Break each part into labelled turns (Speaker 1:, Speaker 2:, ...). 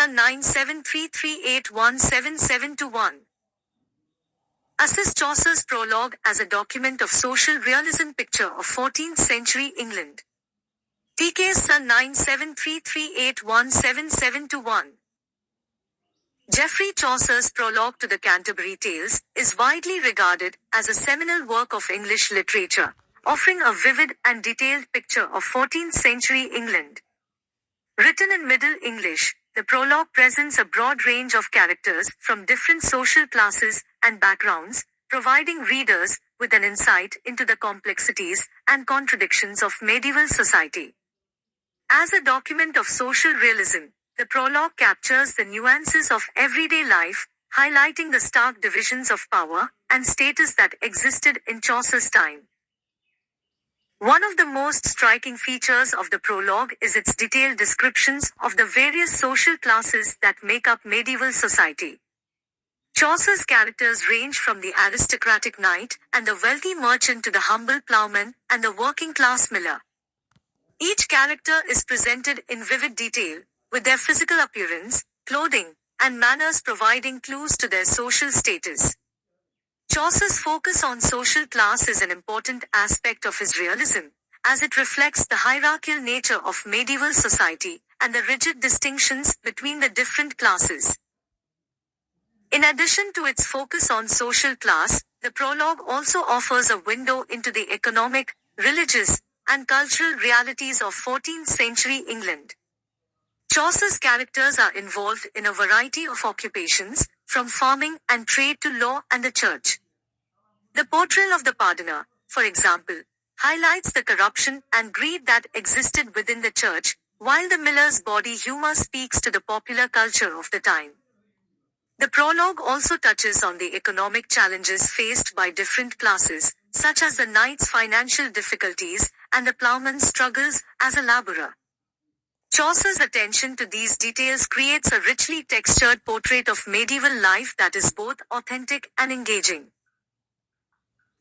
Speaker 1: SIR 9733817721. Assess Chaucer's Prologue as a document of social realism picture of 14th century England. TKS SIR 9733817721. Geoffrey Chaucer's Prologue to the Canterbury Tales is widely regarded as a seminal work of English literature, offering a vivid and detailed picture of 14th century England. Written in Middle English, the prologue presents a broad range of characters from different social classes and backgrounds, providing readers with an insight into the complexities and contradictions of medieval society. As a document of social realism, the prologue captures the nuances of everyday life, highlighting the stark divisions of power and status that existed in Chaucer's time. One of the most striking features of the prologue is its detailed descriptions of the various social classes that make up medieval society. Chaucer's characters range from the aristocratic knight and the wealthy merchant to the humble ploughman and the working-class miller. Each character is presented in vivid detail, with their physical appearance, clothing, and manners providing clues to their social status. Chaucer's focus on social class is an important aspect of his realism, as it reflects the hierarchical nature of medieval society and the rigid distinctions between the different classes. In addition to its focus on social class, the prologue also offers a window into the economic, religious, and cultural realities of 14th century England. Chaucer's characters are involved in a variety of occupations, from farming and trade to law and the church. The portrayal of the pardoner, for example, highlights the corruption and greed that existed within the church, while the miller's body humor speaks to the popular culture of the time. The prologue also touches on the economic challenges faced by different classes, such as the knight's financial difficulties and the ploughman's struggles as a laborer. Chaucer's attention to these details creates a richly textured portrait of medieval life that is both authentic and engaging.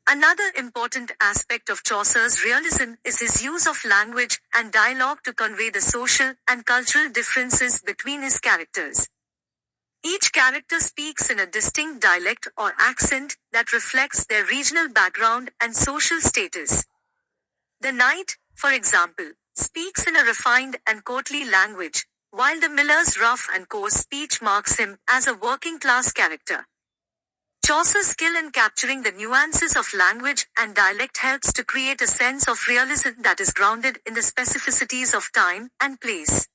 Speaker 1: Another important aspect of Chaucer's realism is his use of language and dialogue to convey the social and cultural differences between his characters. Each character speaks in a distinct dialect or accent that reflects their regional background and social status. The knight, for example, speaks in a refined and courtly language, while the miller's rough and coarse speech marks him as a working-class character. Chaucer's skill in capturing the nuances of language and dialect helps to create a sense of realism that is grounded in the specificities of time and place.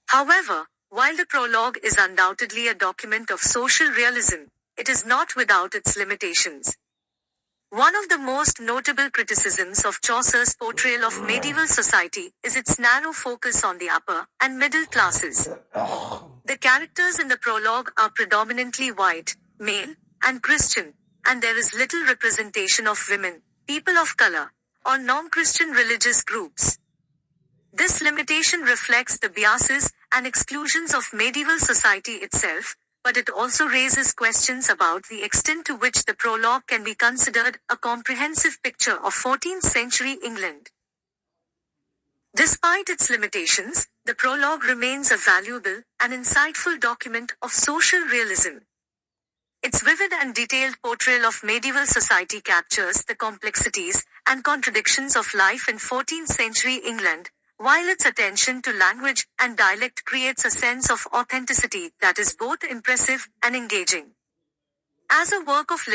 Speaker 1: However, while the prologue is undoubtedly a document of social realism, it is not without its limitations. One of the most notable criticisms of Chaucer's portrayal of medieval society is its narrow focus on the upper and middle classes. The characters in the prologue are predominantly white, male, and Christian, and there is little representation of women, people of color, or non-Christian religious groups. This limitation reflects the biases and exclusions of medieval society itself, but it also raises questions about the extent to which the prologue can be considered a comprehensive picture of 14th century England. Despite its limitations, the prologue remains a valuable and insightful document of social realism. Its vivid and detailed portrayal of medieval society captures the complexities and contradictions of life in 14th century England, while its attention to language and dialect creates a sense of authenticity that is both impressive and engaging. As a work of